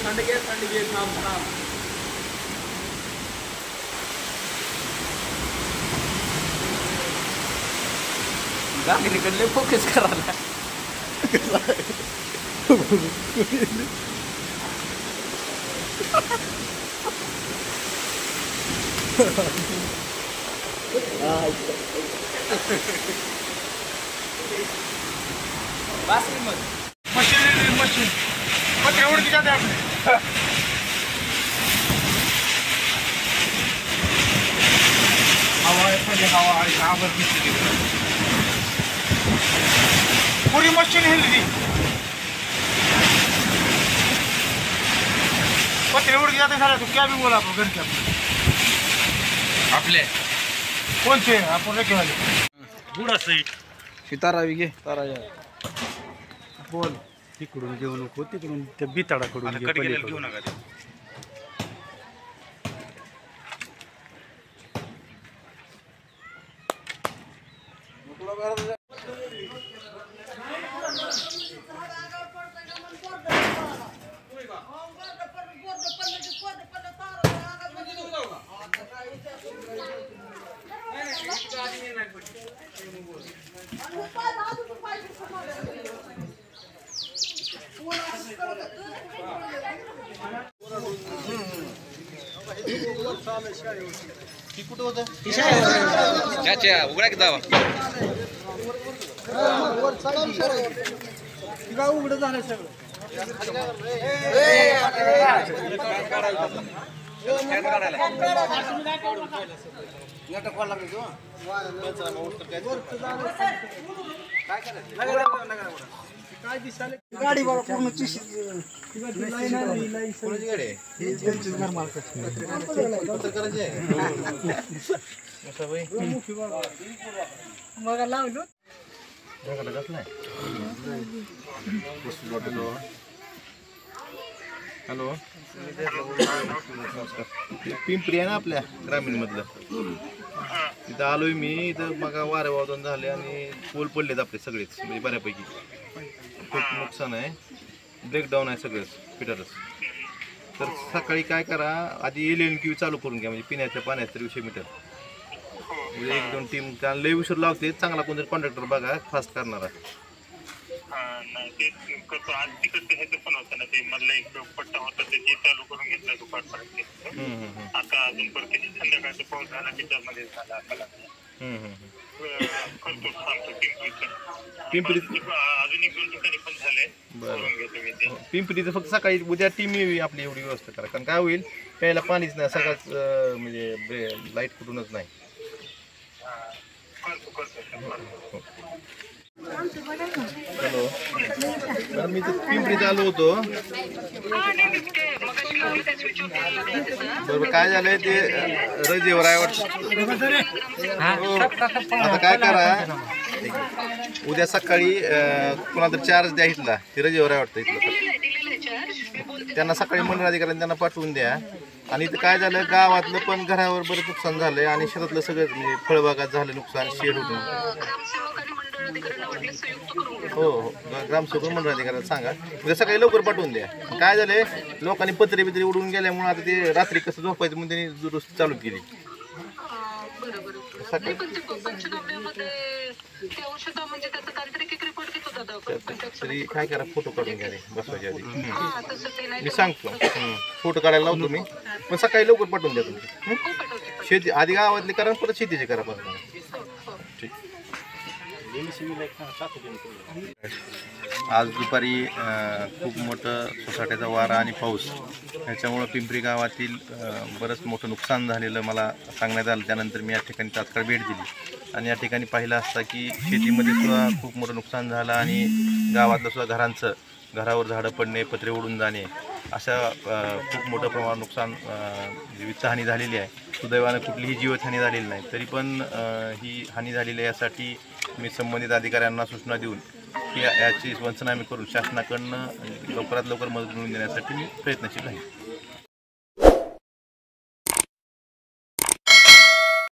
थंड घे थांब थांब गाडीकडले फोकस करायला मशीन एवढं की जाते आपले हवा पूरी मशीन हिलली पत्र एवढं की जाते झालं तू क्या भी बोला आपण घरचे आपले कोणते आपण रेखेवाले गुड असं तारा घे तारा बोल तिकडून घेऊ नको तिकडून त्या बिताडाकडून घेऊ नका कुठं होतं उघडा की दावा गाव उघडं झालं सगळं गाडी बाबा पूर्ण मग लावलो हॅलो पिंपरी आहे ना आपल्या ग्रामीण मधलं तिथं आलोय मी इथं मग वारे वादन झाले आणि पोल पडलेत आपले सगळेच म्हणजे बऱ्यापैकी खूप नुकसान आहे ब्रेकडाऊन आहे सगळंच फिटरच तर सकाळी काय करा आधी LNQ चालू करून घ्या म्हणजे पिण्याच्या पाण्याचं 300 मीटर म्हणजे 1-2 टीम कारण लय उशीर लावते चांगला कोणतरी कॉन्ट्रॅक्टर बघा फास्ट करणारा आज तिकडचं ह्याचं पण होतं ना ते मधला एक पट्टा होता ते चालू करून घेतलं दुपारपर्यंत आता अजून परत संध्याकाळचा पाऊस झाला त्याच्यामध्ये झाला आता करतो सांगतो पिंपरी अजून एक 2 ठिकाणी पण झालंय करून घेतो मी ते पिंपरीचं फक्त सकाळी उद्या टीम येवी आपली एवढी व्यवस्था करा कारण काय होईल प्यायला पाणीच नाही सकाळच म्हणजे लाईट कुठूनच नाही हॅलो मॅडम मी पिंपरीत आलो होतो बरोबर काय झालंय ते रजेवर आहे वाटतं आता काय करा उद्या सकाळी कोणाला चार्ज द्या इथला ते रजेवर आहे वाटतं इथलं त्यांना सकाळी मंडळाधिकाऱ्यांनी त्यांना पाठवून द्या आणि इथं काय झालं गावातलं पण घरावर बरं नुकसान झालंय आणि शेतातलं सगळं म्हणजे फळबागात झालं नुकसान शेड होतं हो हो ग्रामसेवक मंडळाधिकाऱ्याला सांगा उद्या सकाळी लवकर पाठवून द्या काय झालंय लोकांनी पत्रे बित्रे उडून गेल्यामुळे आता ते रात्री कसं झोपायचं म्हणून त्यांनी दुरुस्त चालू केली तरी काय करा फोटो काढून घ्या रे बसवायच्या आधी मी सांगतो फोटो काढायला लावतो मी पण सकाळी लवकर पाठवून द्या तुम्ही शेती आधी गावातली करा परत शेतीची करा पासून ठीक आज दुपारी खूप मोठं सोसाट्याचा वारा आणि पाऊस ह्याच्यामुळं पिंपरी गावातील बरंच मोठं नुकसान झालेलं मला सांगण्यात आलं त्यानंतर मी या ठिकाणी तात्काळ भेट दिली आणि या ठिकाणी पाहिलं असता की शेतीमध्ये सुद्धा खूप मोठं नुकसान झालं आणि गावातलं सुद्धा घरावर झाडं पडणे पत्रे उडून जाणे अशा खूप मोठं प्रमाणात नुकसान वित्तहानी झालेली आहे सुदैवानं कुठलीही जीवितहानी झालेली नाही तरी पण ही हानी झालेली यासाठी मी संबंधित अधिकाऱ्यांना सूचना देऊन की याची पंचनामे करून शासनाकडनं लवकरात लवकर मदत मिळवून देण्यासाठी मी प्रयत्नशील आहे